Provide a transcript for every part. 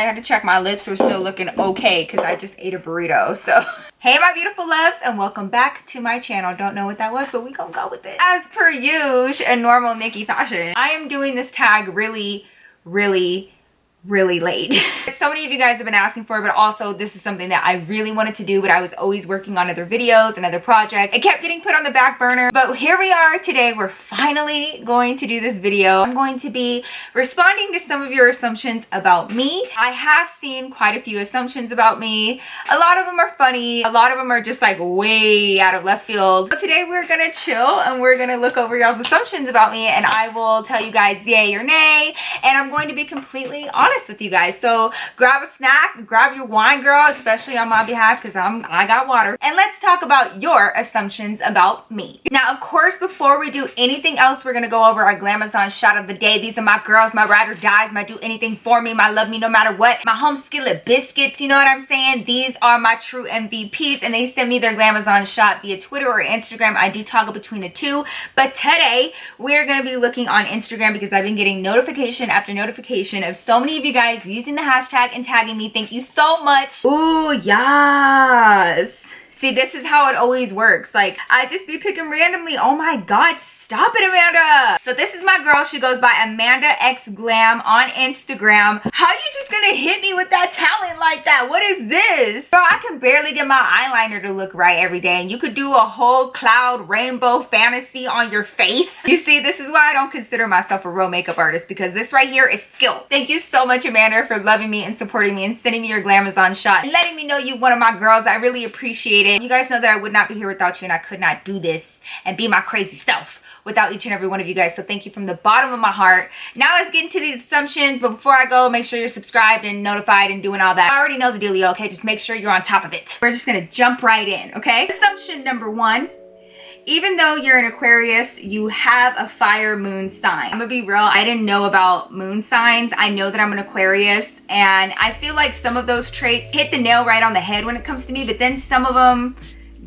had to check my lips were still looking okay because I just ate a burrito. So hey my beautiful loves, and welcome back to my channel. Don't know what that was, but we gonna go with it. As per usual in normal Nikki fashion, I am doing this tag really late. So many of you guys have been asking for it, but also this is something that I really wanted to do, but I was always working on other videos and other projects. It kept getting put on the back burner, but here we are today. We're finally going to do this video. I'm going to be responding to some of your assumptions about me. I have seen quite a few assumptions about me. A lot of them are funny. A lot of them are just like way out of left field. So today we're gonna chill and we're gonna look over y'all's assumptions about me, and I will tell you guys yay or nay, and I'm going to be completely honest with you guys. So grab a snack, grab your wine, girl, especially on my behalf because I got water, and let's talk about your assumptions about me. Now, of course, before we do anything else, we're gonna go over our Glamazon shot of the day. These are my girls, my ride or dies, my do anything for me, my love me no matter what, my home skillet biscuits, you know what I'm saying? These are my true MVPs, and they send me their Glamazon shot via Twitter or Instagram. I do toggle between the two, but today we're gonna be looking on Instagram because I've been getting notification after notification of so many of you guys using the hashtag and tagging me. Thank you so much. Ooh, yes. See, this is how it always works. Like, I just be picking randomly. Oh my God, stop it, Amanda. So this is my girl. She goes by Amanda X Glam on Instagram. How you just gonna hit me with that talent like that? What is this? Girl, I can barely get my eyeliner to look right every day, and you could do a whole cloud rainbow fantasy on your face. You see, this is why I don't consider myself a real makeup artist, because this right here is skill. Thank you so much, Amanda, for loving me and supporting me and sending me your Glamazon shot and letting me know you one of my girls. I really appreciate it. You guys know that I would not be here without you, and I could not do this and be my crazy self without each and every one of you guys. So thank you from the bottom of my heart. Now let's get into these assumptions, but before I go, make sure you're subscribed and notified and doing all that. I already know the dealio, okay? Just make sure you're on top of it. We're just gonna jump right in, okay? Assumption number one: even though you're an Aquarius, you have a fire moon sign. I'm gonna be real, I didn't know about moon signs. I know that I'm an Aquarius, and I feel like some of those traits hit the nail right on the head when it comes to me, but then some of them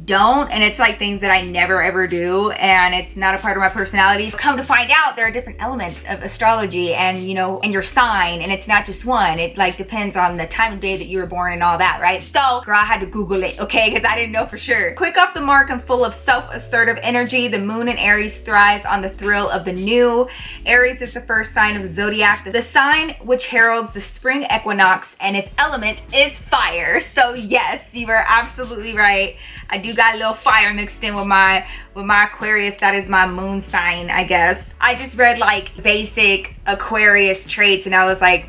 don't, and it's like things that I never ever do, and it's not a part of my personality. So come to find out, there are different elements of astrology and, you know, and your sign, and it's not just one. It like depends on the time of day that you were born and all that, right? So girl, I had to Google it, okay, because I didn't know for sure. Quick off the mark and full of self-assertive energy. The moon in Aries thrives on the thrill of the new. Aries is the first sign of the zodiac, the sign which heralds the spring equinox, and its element is fire. So yes, you were absolutely right. I do got a little fire mixed in with my Aquarius. That is my moon sign, I guess. I just read like basic Aquarius traits, and I was like,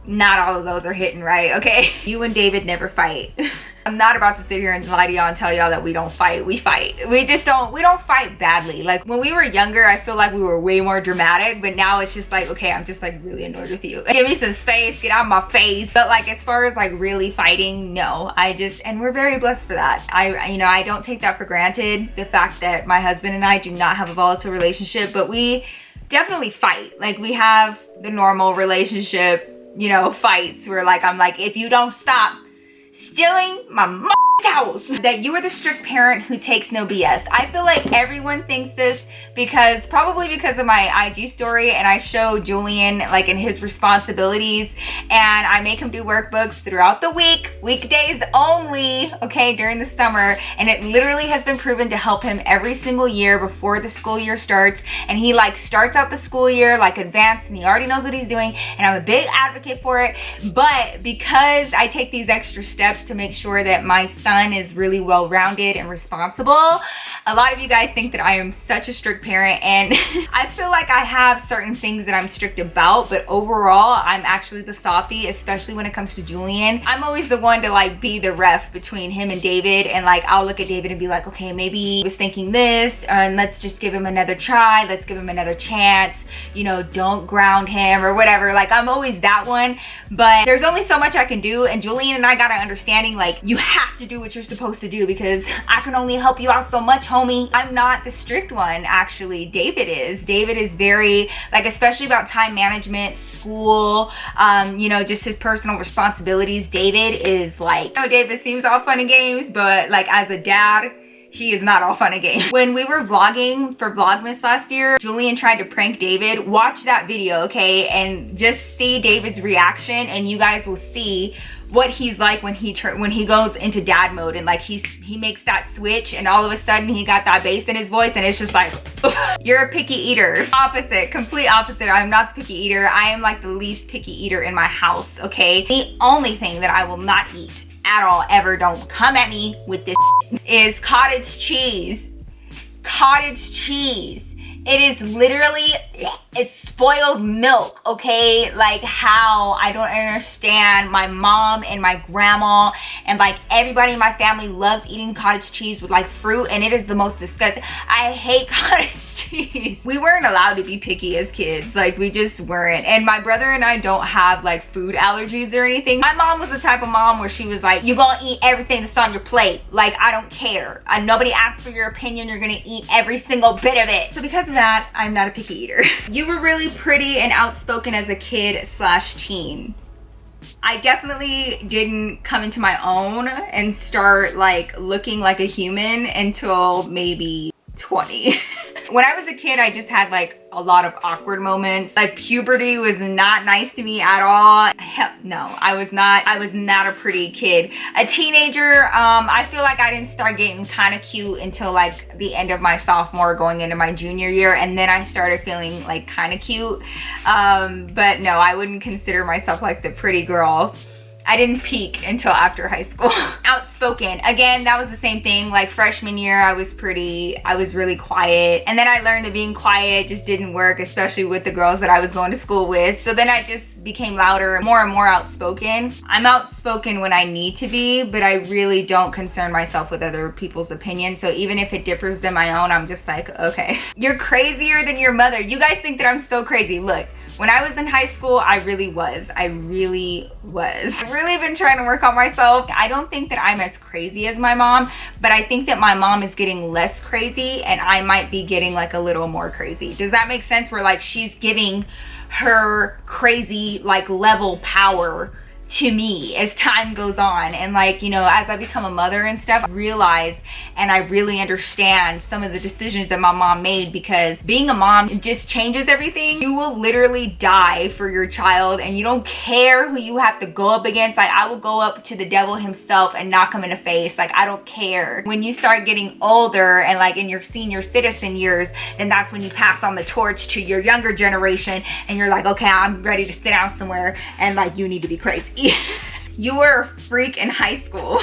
not all of those are hitting right, okay? You and David never fight. I'm not about to sit here and lie to y'all and tell y'all that we don't fight. We fight. We don't fight badly. Like when we were younger, I feel like we were way more dramatic, but now it's just like, okay, I'm just like really annoyed with you. Give me some space, get out of my face. But like as far as like really fighting, no, and we're very blessed for that. I don't take that for granted. The fact that my husband and I do not have a volatile relationship, but we definitely fight. Like we have the normal relationship, you know, fights where like, I'm like, if you don't stop stealing my towels, that you are the strict parent who takes no BS. I feel like everyone thinks this probably because of my IG story, and I show Julian like in his responsibilities, and I make him do workbooks throughout the week, weekdays only, okay, during the summer, and it literally has been proven to help him every single year before the school year starts. And he like starts out the school year like advanced, and he already knows what he's doing, and I'm a big advocate for it. But because I take these extra steps to make sure that my son is really well-rounded and responsible, a lot of you guys think that I am such a strict parent, and I feel like I have certain things that I'm strict about, but overall I'm actually the softie, especially when it comes to Julian. I'm always the one to like be the ref between him and David, and like I'll look at David and be like, okay, maybe he was thinking this, and let's just give him another try, let's give him another chance, you know, don't ground him or whatever. Like I'm always that one, but there's only so much I can do, and Julian and I got an understanding like you have to do what you're supposed to do because I can only help you out so much, homie. I'm not the strict one, actually. David is. David is very, like, especially about time management, school, you know, just his personal responsibilities. David is like, you know, David seems all fun and games, but like as a dad, he is not all fun and games. When we were vlogging for Vlogmas last year, Julian tried to prank David. Watch that video, okay? And just see David's reaction, and you guys will see what he's like when he goes into dad mode, and like he makes that switch, and all of a sudden he got that bass in his voice, and it's just like you're a picky eater. Opposite, complete opposite. I'm not the picky eater. I am like the least picky eater in my house, okay? The only thing that I will not eat at all ever, don't come at me with this is cottage cheese. Cottage cheese. It is literally, it's spoiled milk, okay? Like, how? I don't understand. My mom and my grandma and like everybody in my family loves eating cottage cheese with like fruit, and it is the most disgusting. I hate cottage cheese. We weren't allowed to be picky as kids. Like, we just weren't. And my brother and I don't have like food allergies or anything. My mom was the type of mom where she was like, you're gonna eat everything that's on your plate. Like, I don't care. Nobody asked for your opinion. You're gonna eat every single bit of it. So because of that, I'm not a picky eater. You were really pretty and outspoken as a kid / teen. I definitely didn't come into my own and start like looking like a human until maybe 20. When I was a kid, I just had like a lot of awkward moments. Like, puberty was not nice to me at all. Hell no, I was not a pretty kid. A teenager, I feel like I didn't start getting kind of cute until like the end of my sophomore going into my junior year, and then I started feeling like kind of cute. But no, I wouldn't consider myself like the pretty girl. I didn't peak until after high school. Outspoken, again, that was the same thing. Like, freshman year, I was really quiet, and then I learned that being quiet just didn't work, especially with the girls that I was going to school with. So then I just became louder, more and more outspoken. I'm outspoken when I need to be, but I really don't concern myself with other people's opinions. So even if it differs than my own, I'm just like, okay. You're crazier than your mother. You guys think that I'm so crazy. Look, when I was in high school, I really was. I've really been trying to work on myself. I don't think that I'm as crazy as my mom, but I think that my mom is getting less crazy, and I might be getting like a little more crazy. Does that make sense? Where like she's giving her crazy like level power to me as time goes on, and like, you know, as I become a mother and stuff, I realize and I really understand some of the decisions that my mom made, because being a mom, it just changes everything. You will literally die for your child, and you don't care who you have to go up against. Like, I will go up to the devil himself and knock him in the face. Like, I don't care. When you start getting older and like in your senior citizen years, then that's when you pass on the torch to your younger generation, and you're like, okay, I'm ready to sit down somewhere, and like, you need to be crazy. You were a freak in high school.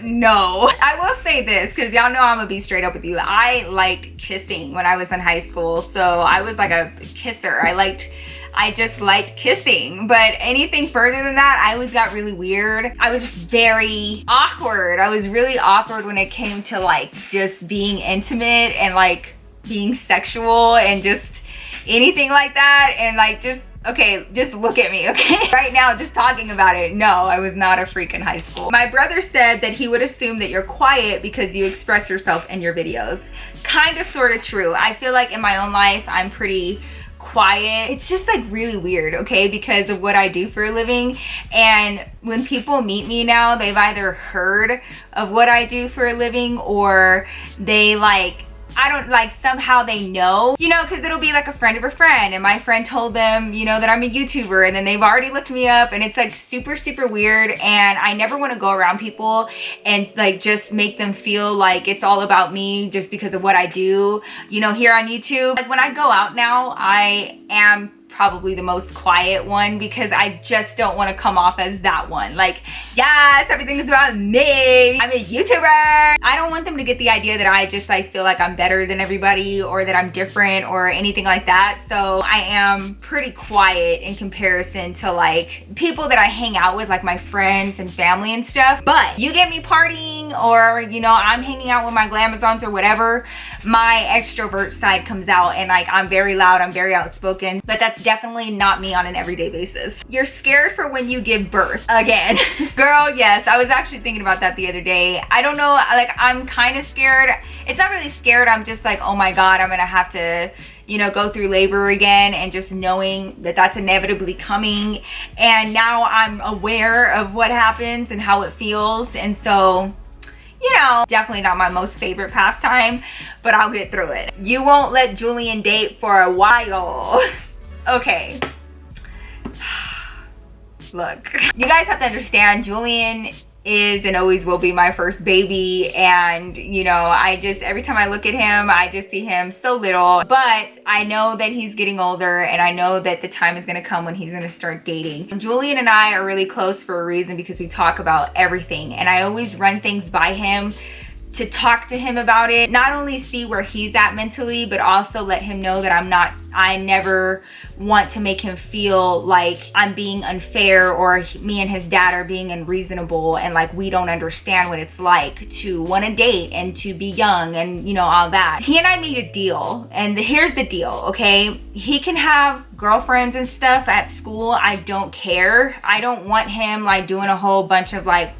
No. I will say this, because y'all know I'm gonna be straight up with you. I liked kissing when I was in high school, so I was like a kisser. I just liked kissing, but anything further than that, I always got really weird. I was just very awkward. I was really awkward when it came to like just being intimate and like being sexual and just anything like that, and like just, okay, just look at me, okay? Right now, just talking about it, no, I was not a freak in high school. My brother said that he would assume that you're quiet because you express yourself in your videos. Kind of, sort of true. I feel like in my own life, I'm pretty quiet. It's just like really weird, okay, because of what I do for a living. And when people meet me now, they've either heard of what I do for a living, or they like, I don't like, somehow they know, you know, because it'll be like a friend of a friend, and my friend told them, you know, that I'm a YouTuber, and then they've already looked me up, and it's like super weird. And I never want to go around people and like just make them feel like it's all about me just because of what I do, you know, here on YouTube. Like, when I go out now, I am probably the most quiet one, because I just don't want to come off as that one. Like, yes, everything is about me, I'm a YouTuber. I don't want them to get the idea that I just like feel like I'm better than everybody, or that I'm different or anything like that. So I am pretty quiet in comparison to like people that I hang out with, like my friends and family and stuff. But you get me partying, or you know, I'm hanging out with my glamazons or whatever, my extrovert side comes out, and like I'm very loud, I'm very outspoken, but that's definitely not me on an everyday basis. You're scared for when you give birth. Again. Girl, yes, I was actually thinking about that the other day. I don't know, like, I'm kind of scared. It's not really scared, I'm just like, oh my god, I'm gonna have to, you know, go through labor again, and just knowing that that's inevitably coming. And now I'm aware of what happens and how it feels, and so you know, definitely not my most favorite pastime, but I'll get through it. You won't let Julian date for a while. Okay. Look, you guys have to understand, Julian is and always will be my first baby, and you know, every time I look at him, I just see him so little, but I know that he's getting older, and I know that the time is going to come when he's going to start dating. Julian and I are really close for a reason, because we talk about everything, and I always run things by him to talk to him about it, not only see where he's at mentally, but also let him know that I never want to make him feel like I'm being unfair, or me and his dad are being unreasonable, and like we don't understand what it's like to want to date and to be young, and you know, all that. He and I made a deal, and here's the deal, okay? He can have girlfriends and stuff at school. I don't care. I don't want him like doing a whole bunch of like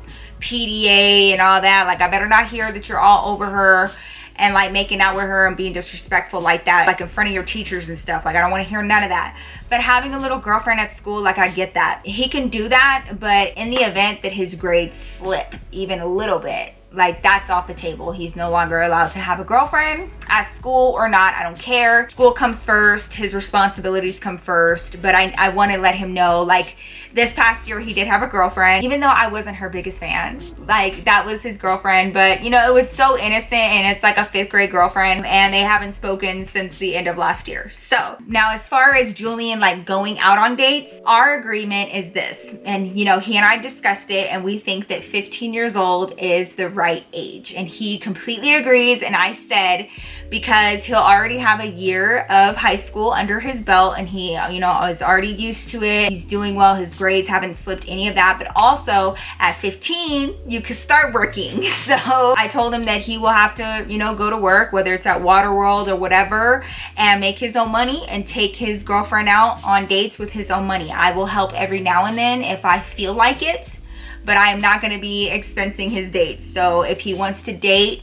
PDA and all that. Like, I better not hear that you're all over her and like making out with her and being disrespectful like that, like in front of your teachers and stuff. Like, I don't want to hear none of that. But having a little girlfriend at school, like, I get that. He can do that, but in the event that his grades slip even a little bit, like, that's off the table. He's no longer allowed to have a girlfriend at school or not. I don't care. School comes first. His responsibilities come first. But I want to let him know, like, this past year he did have a girlfriend, even though I wasn't her biggest fan. Like, that was his girlfriend, but you know, it was so innocent, and it's like a 5th grade girlfriend, and they haven't spoken since the end of last year. So now, as far as Julian like going out on dates, our agreement is this, and you know, he and I discussed it, and we think that 15 years old is the right age, and he completely agrees. And I said, because he'll already have a year of high school under his belt, and he, you know, is already used to it. He's doing well. His grades haven't slipped, any of that. But also at 15, you could start working. So I told him that he will have to, you know, go to work, whether it's at Waterworld or whatever, and make his own money and take his girlfriend out on dates with his own money. I will help every now and then if I feel like it, but I am not going to be expensing his dates. So if he wants to date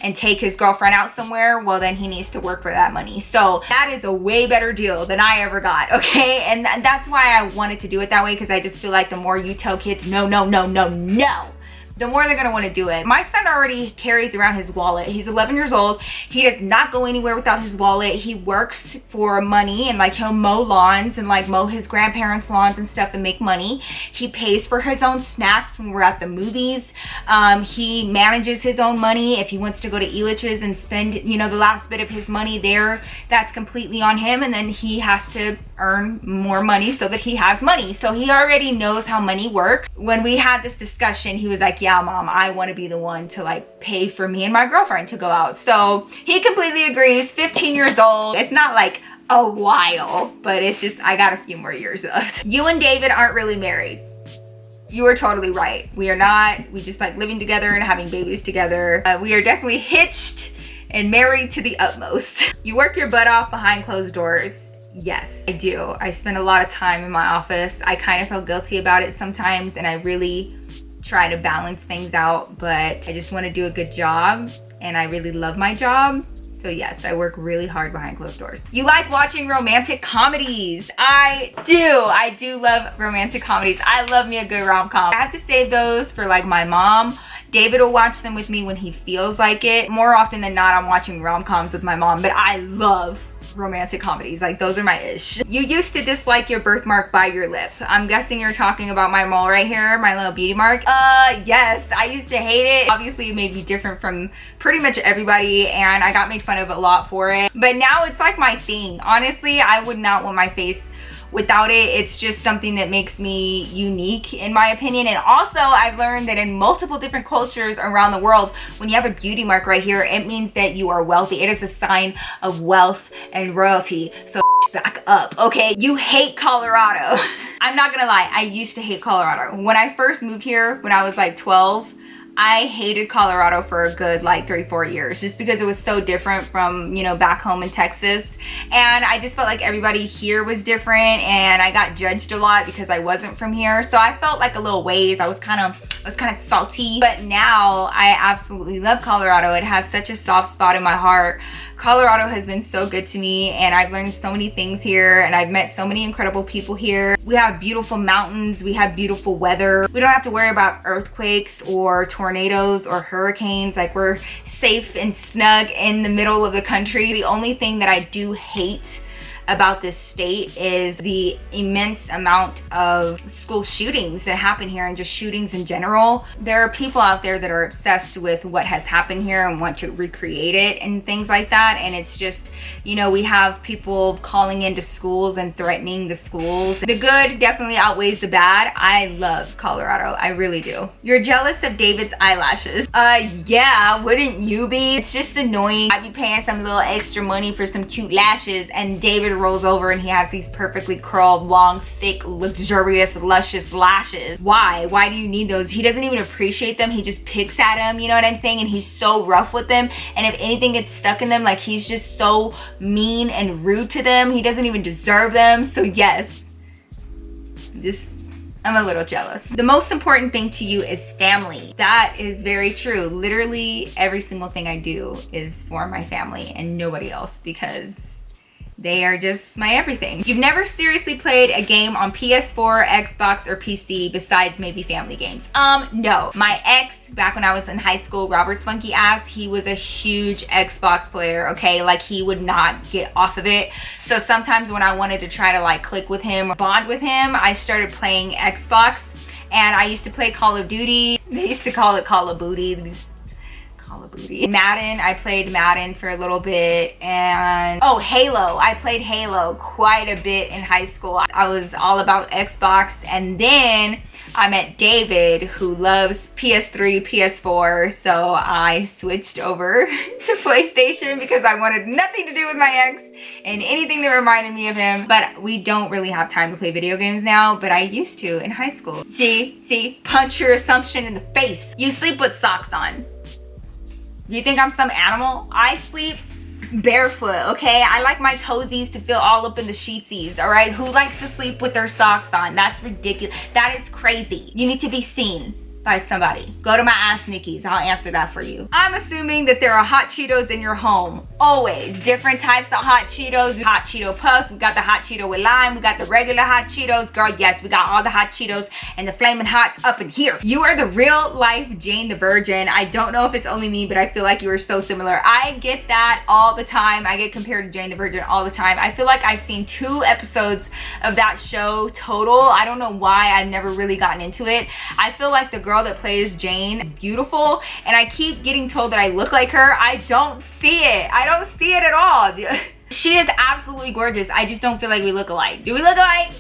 and take his girlfriend out somewhere, well, then he needs to work for that money. So that is a way better deal than I ever got, okay? And that's why I wanted to do it that way, because I just feel like the more you tell kids no, no, no, no, no, the more they're gonna want to do it. My son already carries around his wallet. He's 11 years old. He does not go anywhere without his wallet. He works for money, and like he'll mow lawns and like mow his grandparents' lawns and stuff and make money. He pays for his own snacks when we're at the movies. He manages his own money. If he wants to go to Eyelashes and spend, you know, the last bit of his money there, that's completely on him. And then he has to earn more money so that he has money. So he already knows how money works. When we had this discussion, he was like, yeah, mom, I want to be the one to like pay for me and my girlfriend to go out. So he completely agrees. 15 years old. It's not like a while, but it's just, I got a few more years left. You and David aren't really married. You are totally right. We are not. We just like living together and having babies together. We are definitely hitched and married to the utmost. You work your butt off behind closed doors. Yes, I do. I spend a lot of time in my office. I kind of feel guilty about it sometimes, and I really try to balance things out, but I just want to do a good job, and I really love my job. So yes, I work really hard behind closed doors. You like watching romantic comedies? I do love romantic comedies. I love me a good rom-com. I have to save those for like my mom. David will watch them with me when he feels like it. More often than not, I'm watching rom-coms with my mom, but I love romantic comedies. Like, those are my ish. You used to dislike your birthmark by your lip. I'm guessing you're talking about my mole right here, my little beauty mark. Yes, I used to hate it. Obviously, it made me different from pretty much everybody, and I got made fun of a lot for it. But now it's like my thing. Honestly, I would not want my face without it. It's just something that makes me unique, in my opinion. And also, I've learned that in multiple different cultures around the world, when you have a beauty mark right here, it means that you are wealthy. It is a sign of wealth and royalty. So back up, okay? You hate Colorado. I'm not gonna lie, I used to hate Colorado. When I first moved here, when I was like 12, I hated Colorado for a good like 3-4 years, just because it was so different from, you know, back home in Texas. And I just felt like everybody here was different, and I got judged a lot because I wasn't from here. So I felt like a little ways. I was kind of salty. But now I absolutely love Colorado. It has such a soft spot in my heart. Colorado has been so good to me, and I've learned so many things here, and I've met so many incredible people here. We have beautiful mountains. We have beautiful weather. We don't have to worry about earthquakes or tornadoes tornadoes or hurricanes. Like, we're safe and snug in the middle of the country. The only thing that I do hate about this state is the immense amount of school shootings that happen here, and just shootings in general. There are people out there that are obsessed with what has happened here and want to recreate it and things like that. And it's just, you know, we have people calling into schools and threatening the schools. The good definitely outweighs the bad. I love Colorado, I really do. You're jealous of David's eyelashes. Yeah, wouldn't you be? It's just annoying. I'd be paying some little extra money for some cute lashes, and David rolls over and he has these perfectly curled, long, thick, luxurious, luscious lashes. Why do you need those? He doesn't even appreciate them. He just picks at them, you know what I'm saying? And he's so rough with them, and if anything gets stuck in them, like, he's just so mean and rude to them. He doesn't even deserve them. So yes, I'm a little jealous. The most important thing to you is family. That is very true. Literally every single thing I do is for my family and nobody else, because they are just my everything. You've never seriously played a game on PS4, Xbox, or PC besides maybe family games? No. My ex, back when I was in high school, Robert's funky ass, he was a huge Xbox player, okay? Like, he would not get off of it. So sometimes when I wanted to try to like click with him or bond with him, I started playing Xbox, and I used to play Call of Duty. They used to call it Call of Booty. Call of Booty. Madden, I played Madden for a little bit, and oh, Halo. I played Halo quite a bit in high school. I was all about Xbox, and then I met David, who loves PS3, PS4, so I switched over to PlayStation because I wanted nothing to do with my ex and anything that reminded me of him. But we don't really have time to play video games now, but I used to in high school. See, punch your assumption in the face. You sleep with socks on. Do you think I'm some animal? I sleep barefoot, okay? I like my toesies to feel all up in the sheetsies, all right? Who likes to sleep with their socks on? That's ridiculous. That is crazy. You need to be seen by somebody. Go to my Ask Nikkis. I'll answer that for you. I'm assuming that there are hot Cheetos in your home. Always. Different types of hot Cheetos. Hot Cheeto Puffs. We got the hot Cheeto with lime. We got the regular hot Cheetos. Girl, yes, we got all the hot Cheetos and the flaming hots up in here. You are the real life Jane the Virgin. I don't know if it's only me, but I feel like you are so similar. I get that all the time. I get compared to Jane the Virgin all the time. I feel like I've seen 2 episodes of that show total. I don't know why I've never really gotten into it. I feel like the girl that plays Jane is beautiful, and I keep getting told that I look like her. I don't see it. I don't see it at all. She is absolutely gorgeous. I just don't feel like we look alike. Do we look alike?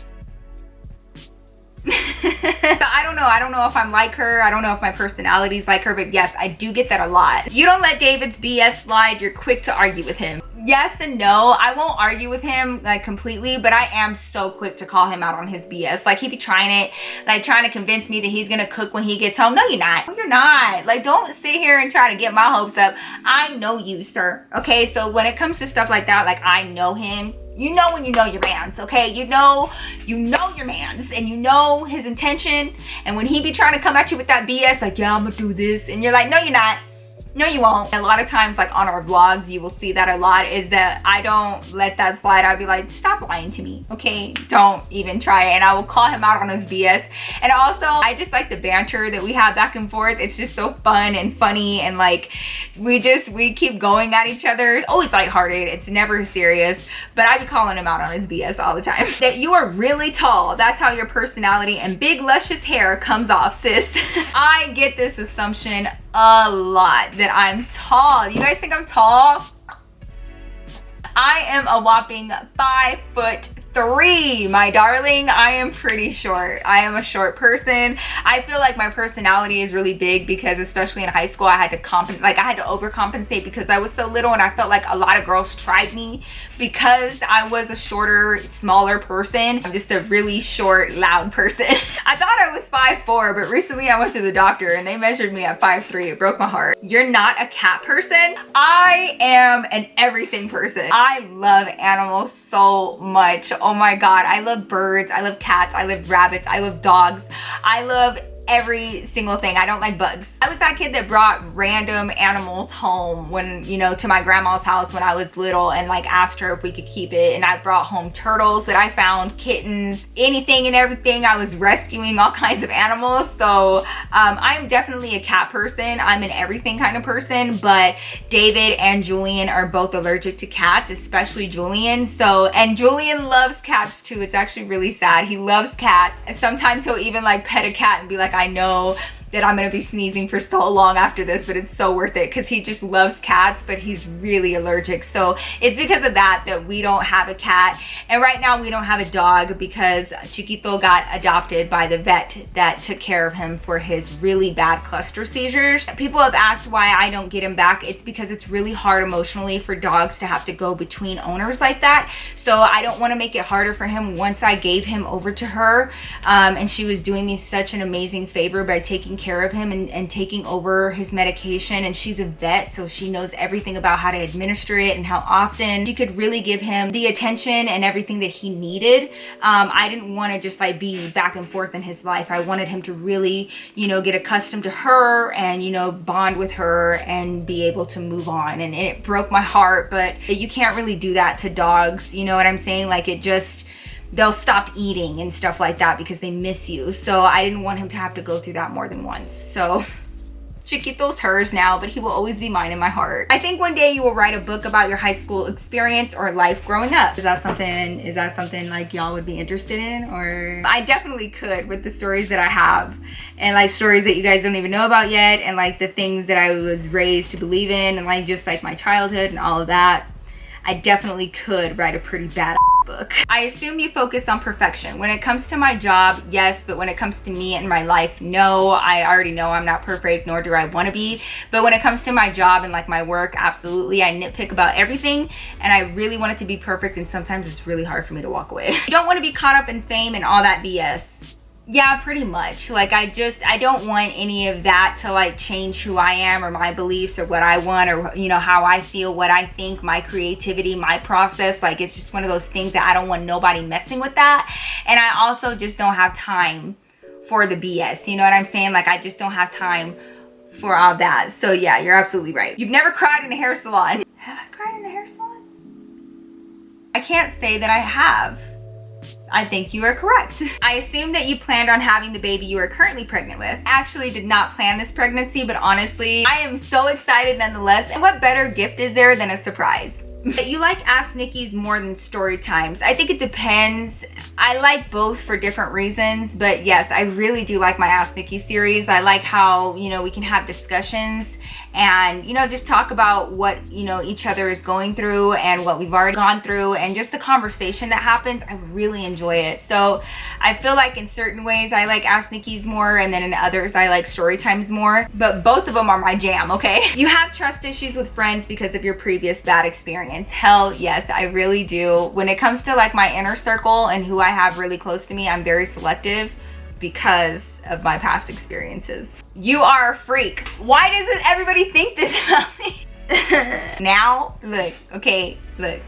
I don't know. I don't know if I'm like her. I don't know if my personality's like her, but yes, I do get that a lot. You don't let David's BS slide. You're quick to argue with him. Yes and no. I won't argue with him like completely, but I am so quick to call him out on his BS. Like, he be trying it, like trying to convince me that he's gonna cook when he gets home. No, you're not. No, you're not. Like, don't sit here and try to get my hopes up. I know you, sir. Okay, so when it comes to stuff like that, like, I know him. You know when you know your mans, okay? You know your mans, and you know his intention. And when he be trying to come at you with that BS, like, yeah, I'm gonna do this, and you're like, no, you're not. No, you won't. A lot of times, like on our vlogs, you will see that a lot, is that I don't let that slide. I'll be like, stop lying to me, okay? Don't even try it. And I will call him out on his BS. And also, I just like the banter that we have back and forth. It's just so fun and funny, and like, we keep going at each other. It's always lighthearted. It's never serious, but I be calling him out on his BS all the time. That you are really tall. That's how your personality and big luscious hair comes off, sis. I get this assumption a lot that I'm tall. You guys think I'm tall? I am a whopping 5'3", my darling. I am pretty short. I am a short person. I feel like my personality is really big because, especially in high school, I had to overcompensate because I was so little, and I felt like a lot of girls tried me because I was a shorter, smaller person. I'm just a really short, loud person. I thought I was 5'4", but recently I went to the doctor and they measured me at 5'3". It broke my heart. You're not a cat person. I am an everything person. I love animals so much. Oh my God. I love birds. I love cats. I love rabbits. I love dogs. I love every single thing. I don't like bugs. I was that kid that brought random animals home when, you know, to my grandma's house when I was little, and like asked her if we could keep it. And I brought home turtles that I found, kittens, anything and everything. I was rescuing all kinds of animals. So I'm definitely a cat person. I'm an everything kind of person, but David and Julian are both allergic to cats, especially Julian. So, and Julian loves cats too. It's actually really sad. He loves cats. And sometimes he'll even like pet a cat and be like, I know that I'm gonna be sneezing for so long after this, but it's so worth it, because he just loves cats, but he's really allergic. So it's because of that we don't have a cat. And right now we don't have a dog because Chiquito got adopted by the vet that took care of him for his really bad cluster seizures. People have asked why I don't get him back. It's because it's really hard emotionally for dogs to have to go between owners like that. So I don't want to make it harder for him. Once I gave him over to her, and she was doing me such an amazing favor by taking care of him and taking over his medication. And she's a vet, so she knows everything about how to administer it and how often. She could really give him the attention and everything that he needed. I didn't want to just like be back and forth in his life. I wanted him to really, you know, get accustomed to her and, you know, bond with her and be able to move on. And it broke my heart, but you can't really do that to dogs. You know what I'm saying? Like, it just, they'll stop eating and stuff like that because they miss you. So I didn't want him to have to go through that more than once. So Chiquito's hers now, but he will always be mine in my heart. I think one day you will write a book about your high school experience or life growing up. Is that something like y'all would be interested in? Or I definitely could, with the stories that I have, and like stories that you guys don't even know about yet, and like the things that I was raised to believe in, and like just like my childhood and all of that. I definitely could write a pretty bad book. I assume you focus on perfection. When it comes to my job, yes, but when it comes to me and my life, no. I already know I'm not perfect, nor do I want to be. But when it comes to my job and like my work, absolutely. I nitpick about everything, and I really want it to be perfect, and sometimes it's really hard for me to walk away. You don't want to be caught up in fame and all that BS. Yeah, pretty much. Like, I don't want any of that to like change who I am or my beliefs or what I want, or, you know, how I feel, what I think, my creativity, my process. Like, it's just one of those things that I don't want nobody messing with that. And I also just don't have time for the BS. You know what I'm saying? Like, I just don't have time for all that. So yeah, you're absolutely right. You've never cried in a hair salon. Have I cried in a hair salon? I can't say that I have. I think you are correct. I assume that you planned on having the baby you are currently pregnant with. I actually did not plan this pregnancy, but honestly, I am so excited nonetheless. And what better gift is there than a surprise? You like Ask Nikkis more than story times. I think it depends. I like both for different reasons, but yes, I really do like my Ask Nikki series. I like how, you know, we can have discussions and, you know, just talk about what, you know, each other is going through and what we've already gone through, and just the conversation that happens. I really enjoy it. So I feel like in certain ways I like Ask Nikkis more, and then in others I like story times more, but both of them are my jam, okay? You have trust issues with friends because of your previous bad experience. Hell yes, I really do. When it comes to like my inner circle and who I have really close to me, I'm very selective because of my past experiences. You are a freak. Why doesn't everybody think this about me? Now, look, okay, look.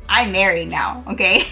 I'm married now, okay?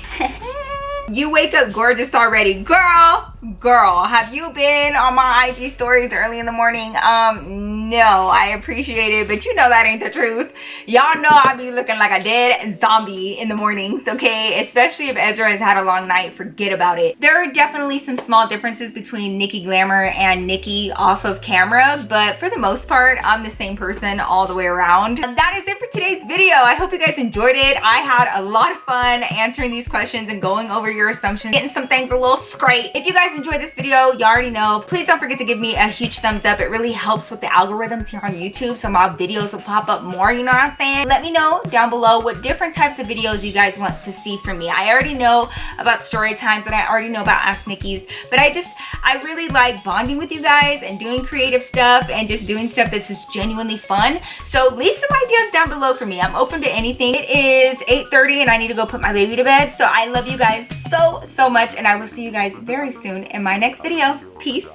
You wake up gorgeous already. Girl, have you been on my IG stories early in the morning? No, I appreciate it, but you know that ain't the truth. Y'all know I be looking like a dead zombie in the mornings, okay? Especially if Ezra has had a long night, forget about it. There are definitely some small differences between Nikki Glamour and Nikki off of camera, but for the most part, I'm the same person all the way around. That is it for today's video. I hope you guys enjoyed it. I had a lot of fun answering these questions and going over your assumptions, getting some things a little straight. If you guys enjoyed this video, you already know, please don't forget to give me a huge thumbs up. It really helps with the algorithms here on YouTube, so my videos will pop up more, you know what I'm saying? Let me know down below what different types of videos you guys want to see from me. I already know about story times and I already know about Ask Nikkis, but I really like bonding with you guys and doing creative stuff and just doing stuff that's just genuinely fun. So leave some ideas down below for me. I'm open to anything. It is 8:30 and I need to go put my baby to bed, so I love you guys so much, and I will see you guys very soon in my next video. Peace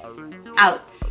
out.